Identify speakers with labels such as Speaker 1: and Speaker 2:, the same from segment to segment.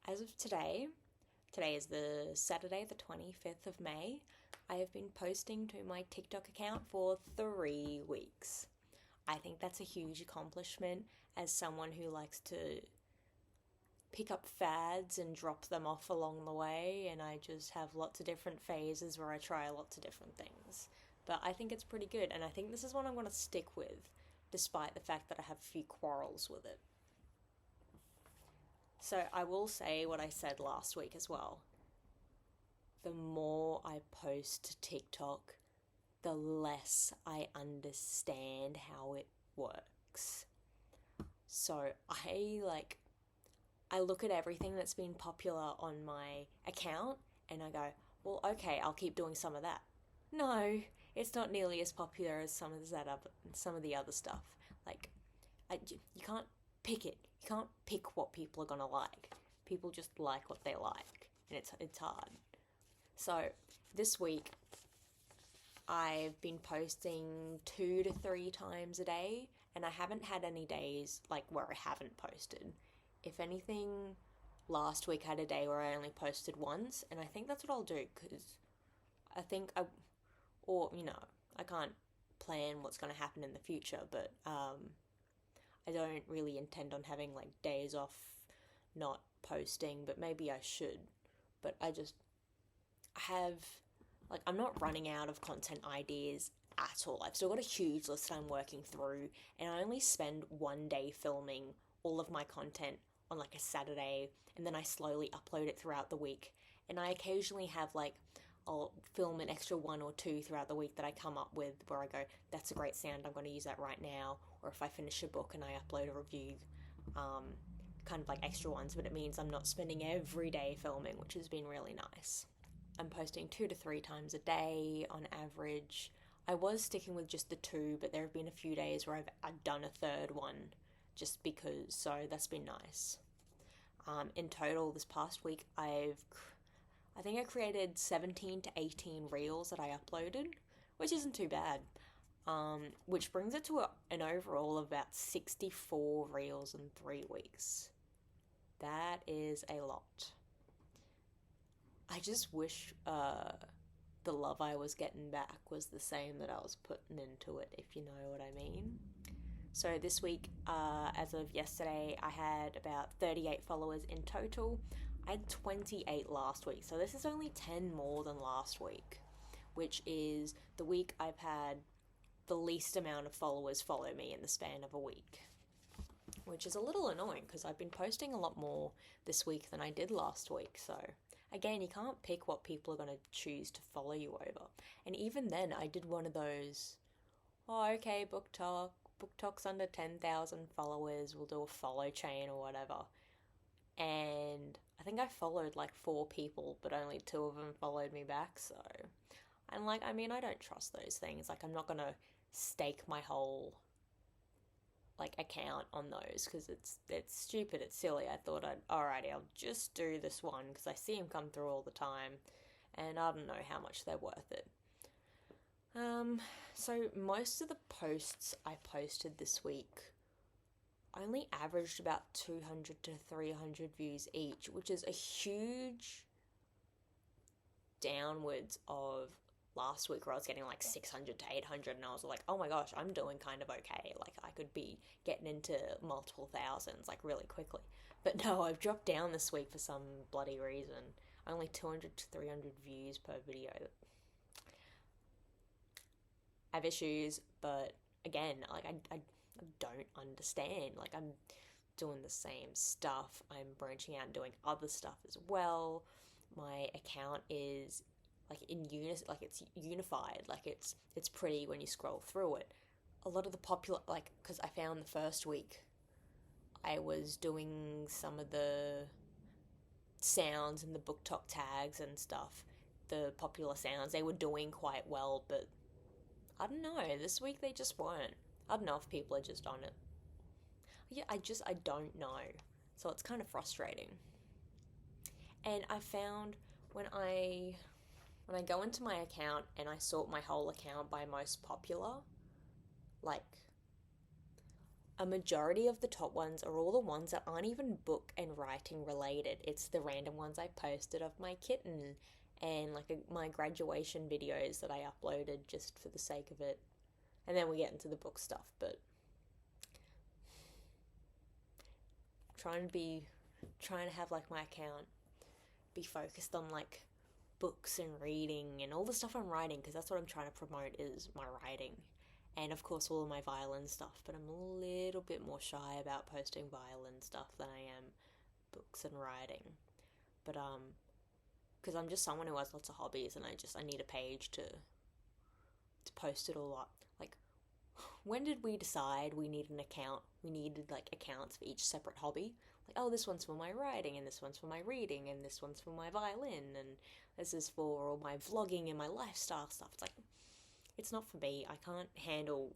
Speaker 1: As of today is the Saturday, the 25th of May. I have been posting to my TikTok account for 3 weeks. I think that's a huge accomplishment as someone who likes to pick up fads and drop them off along the way, and I just have lots of different phases where I try lots of different things. But I think it's pretty good, and I think this is what I'm going to stick with, despite the fact that I have a few quarrels with it. So I will say what I said last week as well. The more I post to TikTok, the less I understand how it works. So I look at everything that's been popular on my account and I go, well, okay, I'll keep doing some of that. No, it's not nearly as popular as some of the other stuff. Like, you can't pick it. You can't pick what people are gonna like. People just like what they like, and it's hard. So this week I've been posting 2 to 3 times a day, and I haven't had any days like where I haven't posted. If anything, last week I had a day where I only posted once, and I think that's what I'll do because I think I, or I can't plan what's going to happen in the future, but I don't really intend on having like days off not posting, but maybe I should. But I just have, like, I'm not running out of content ideas at all. I've still got a huge list I'm working through, and I only spend one day filming all of my content on like a Saturday, and then I slowly upload it throughout the week. And I occasionally have like, I'll film an extra one or two throughout the week that I come up with where I go, that's a great sound, I'm going to use that right now. Or if I finish a book and I upload a review, um, kind of like extra ones, but it means I'm not spending every day filming, which has been really nice. I'm posting 2 to 3 times a day on average. I was sticking with just the two, but there have been a few days where I've done a third one just because, so that's been nice. In total, this past week, I think I created 17 to 18 reels that I uploaded, which isn't too bad. Which brings it to an overall of about 64 reels in 3 weeks. That is a lot. I just wish the love I was getting back was the same that I was putting into it, if you know what I mean. So this week, as of yesterday, I had about 38 followers in total. I had 28 last week, so this is only 10 more than last week, which is the week I've had the least amount of followers follow me in the span of a week, which is a little annoying because I've been posting a lot more this week than I did last week. So again, you can't pick what people are going to choose to follow you over. And even then, I did one of those, oh, okay, book talk's under 10,000 followers, we'll do a follow chain or whatever. And I think I followed like 4 people, but only 2 of them followed me back. So, and like, I mean, I don't trust those things. Like, I'm not gonna stake my whole like account on those because it's stupid. It's silly. I thought alrighty, I'll just do this one because I see them come through all the time, and I don't know how much they're worth it. So most of the posts I posted this week only averaged about 200 to 300 views each, which is a huge downwards of last week where I was getting like 600 to 800, and I was like, oh my gosh, I'm doing kind of okay. Like, I could be getting into multiple thousands like really quickly. But no, I've dropped down this week for some bloody reason. Only 200 to 300 views per video. I have issues, but again, like, I don't understand. Like, I'm doing the same stuff. I'm branching out and doing other stuff as well. My account is like in unison, like it's unified. Like, it's pretty when you scroll through it. A lot of the popular, like, because I found the first week I was doing some of the sounds and the book talk tags and stuff, the popular sounds, they were doing quite well, but I don't know, this week they just weren't. I don't know if people are just on it. Yeah, I don't know. So it's kind of frustrating. And I found when I go into my account and I sort my whole account by most popular, like, a majority of the top ones are all the ones that aren't even book and writing related. It's the random ones I posted of my kitten and like my graduation videos that I uploaded just for the sake of it. And then we get into the book stuff, but trying to be trying to have like my account be focused on like books and reading and all the stuff I'm writing, because that's what I'm trying to promote is my writing. And of course all of my violin stuff, but I'm a little bit more shy about posting violin stuff than I am books and writing. But because I'm just someone who has lots of hobbies and I need a page to post it all up. Like, when did we decide we need an account? We needed like accounts for each separate hobby. Like, oh, this one's for my writing, and this one's for my reading, and this one's for my violin, and this is for all my vlogging and my lifestyle stuff. It's like, it's not for me. I can't handle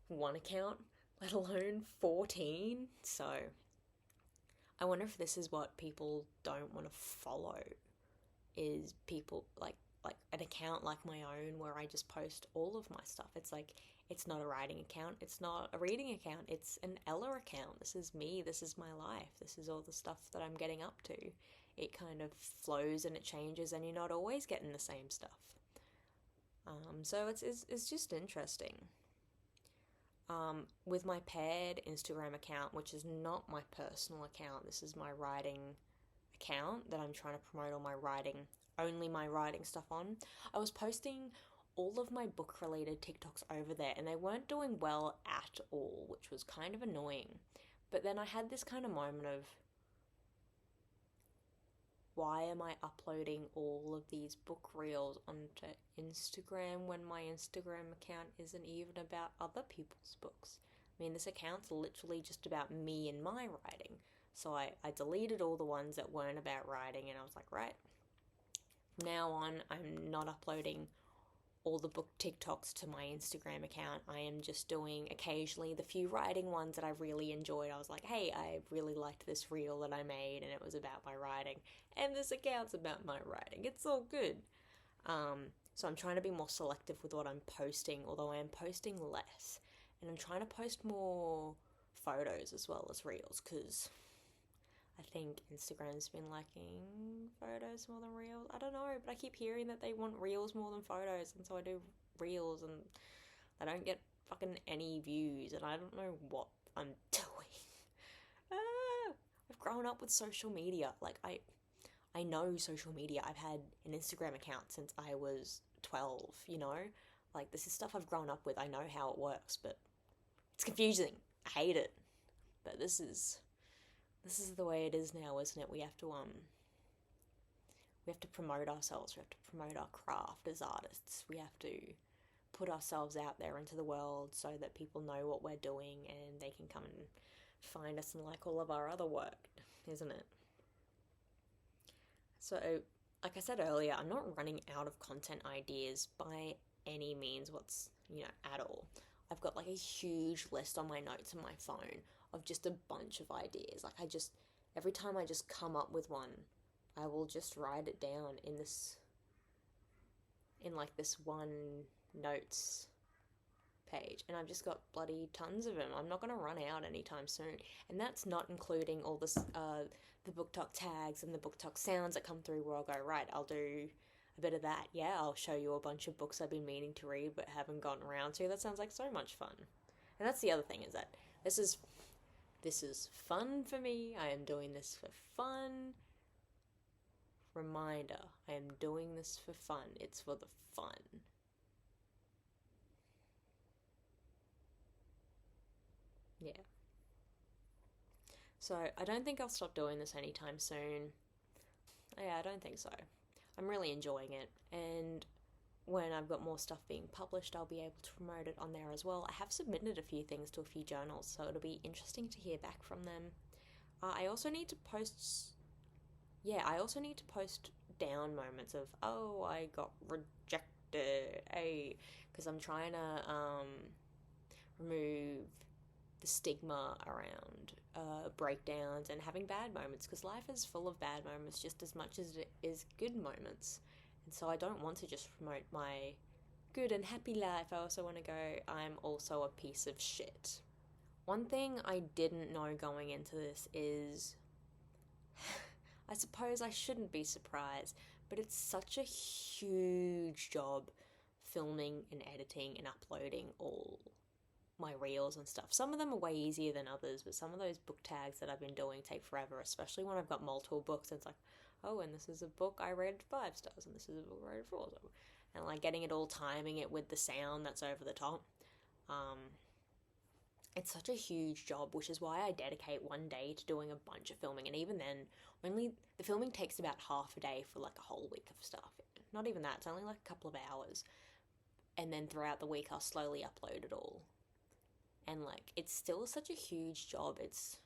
Speaker 1: one account, let alone 14. So I wonder if this is what people don't want to follow, is people like an account like my own where I just post all of my stuff. It's like, it's not a writing account, it's not a reading account, it's an Ella account. This is me, this is my life, this is all the stuff that I'm getting up to. It kind of flows and it changes, and you're not always getting the same stuff. So it's just interesting. With my paired Instagram account, which is not my personal account, this is my writing account that I'm trying to promote all my writing, only my writing stuff on. I was posting all of my book related TikToks over there and they weren't doing well at all, which was kind of annoying. But then I had this kind of moment of, why am I uploading all of these book reels onto Instagram when my Instagram account isn't even about other people's books? I mean, this account's literally just about me and my writing. So I deleted all the ones that weren't about writing, and I was like, right, from now on, I'm not uploading all the book TikToks to my Instagram account. I am just doing occasionally the few writing ones that I really enjoyed. I was like, hey, I really liked this reel that I made and it was about my writing. And this account's about my writing. It's all good. So I'm trying to be more selective with what I'm posting, although I am posting less. And I'm trying to post more photos as well as reels, because I think Instagram's been liking photos more than reels. I don't know, but I keep hearing that they want reels more than photos, and so I do reels and I don't get fucking any views, and I don't know what I'm doing. I've grown up with social media. Like, I know social media. I've had an Instagram account since I was 12, you know? Like, this is stuff I've grown up with. I know how it works, but it's confusing. I hate it. But this is the way it is now, isn't it? We have to promote ourselves. We have to promote our craft as artists. We have to put ourselves out there into the world so that people know what we're doing and they can come and find us and like all of our other work, isn't it? So, like I said earlier, I'm not running out of content ideas by any means at all. I've got like a huge list on my notes on my phone of just a bunch of ideas. Like, every time I just come up with one, I will just write it down in this one notes page, and I've just got bloody tons of them. I'm not going to run out anytime soon, and that's not including all this the BookTok tags and the BookTok sounds that come through where I'll go, right, I'll do a bit of that. Yeah, I'll show you a bunch of books I've been meaning to read but haven't gotten around to. That sounds like so much fun. And that's the other thing, is that this is fun for me. I am doing this for fun. Reminder, I am doing this for fun. It's for the fun. Yeah. So I don't think I'll stop doing this anytime soon. Yeah, I don't think so. I'm really enjoying it, and when I've got more stuff being published, I'll be able to promote it on there as well. I have submitted a few things to a few journals, so it'll be interesting to hear back from them. I also need to post. Yeah, I also need to post down moments of, oh, I got rejected, hey, because I'm trying to remove the stigma around breakdowns and having bad moments, because life is full of bad moments just as much as it is good moments. And so I don't want to just promote my good and happy life. I also want to go, I'm also a piece of shit. One thing I didn't know going into this is I suppose I shouldn't be surprised, but it's such a huge job filming and editing and uploading all my reels and stuff. Some of them are way easier than others, but some of those book tags that I've been doing take forever, especially when I've got multiple books. And it's like, oh, and this is a book I rated 5 stars, and this is a book I rated 4 stars. And like getting it all, timing it with the sound that's over the top. Um, it's such a huge job, which is why I dedicate one day to doing a bunch of filming. And even then, only the filming takes about half a day for like a whole week of stuff. Not even that, it's only like a couple of hours. And then throughout the week, I'll slowly upload it all. And like, it's still such a huge job. It's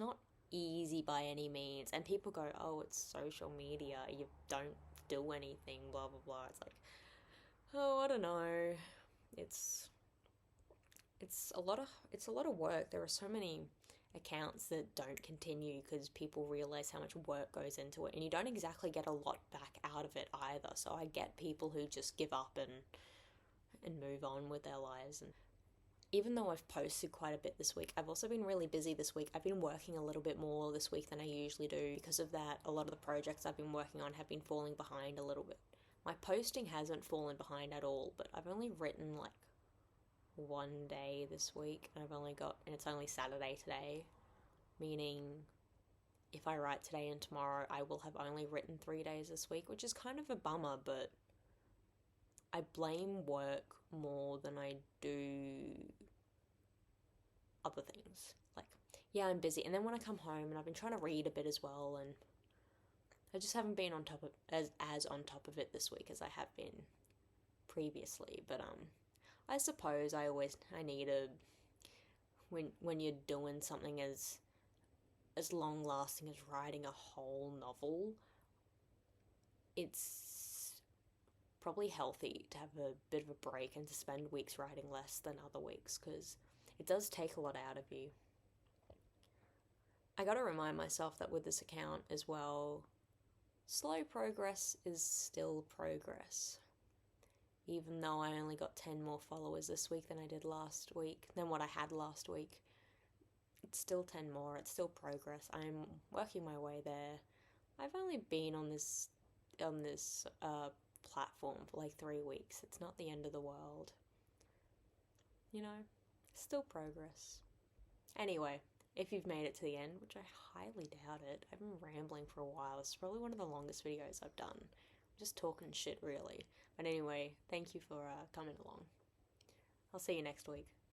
Speaker 1: not easy by any means. And people go, oh, it's social media. You don't do anything, blah, blah, blah. It's like, oh, I don't know. It's it's a lot of work. There are so many accounts that don't continue because people realize how much work goes into it, and you don't exactly get a lot back out of it either. So I get people who just give up and move on with their lives. And even though I've posted quite a bit this week, I've also been really busy this week. I've been working a little bit more this week than I usually do. Because of that, a lot of the projects I've been working on have been falling behind a little bit. My posting hasn't fallen behind at all, but I've only written like one day this week, and it's only Saturday today, meaning if I write today and tomorrow, I will have only written 3 days this week, which is kind of a bummer, but I blame work more than I do other things. Like, yeah, I'm busy, and then when I come home, and I've been trying to read a bit as well, and I just haven't been on top of as on top of it this week as I have been previously. But I suppose I need a when you're doing something as long lasting as writing a whole novel, it's probably healthy to have a bit of a break and to spend weeks writing less than other weeks, because it does take a lot out of you. I gotta remind myself that with this account as well, slow progress is still progress. Even though I only got 10 more followers this week than what I had last week, it's still 10 more, it's still progress. I'm working my way there. I've only been on this platform for like 3 weeks. It's not the end of the world. You know, still progress. Anyway, if you've made it to the end, which I highly doubt it, I've been rambling for a while. It's probably one of the longest videos I've done. I'm just talking shit, really. But anyway, thank you for coming along. I'll see you next week.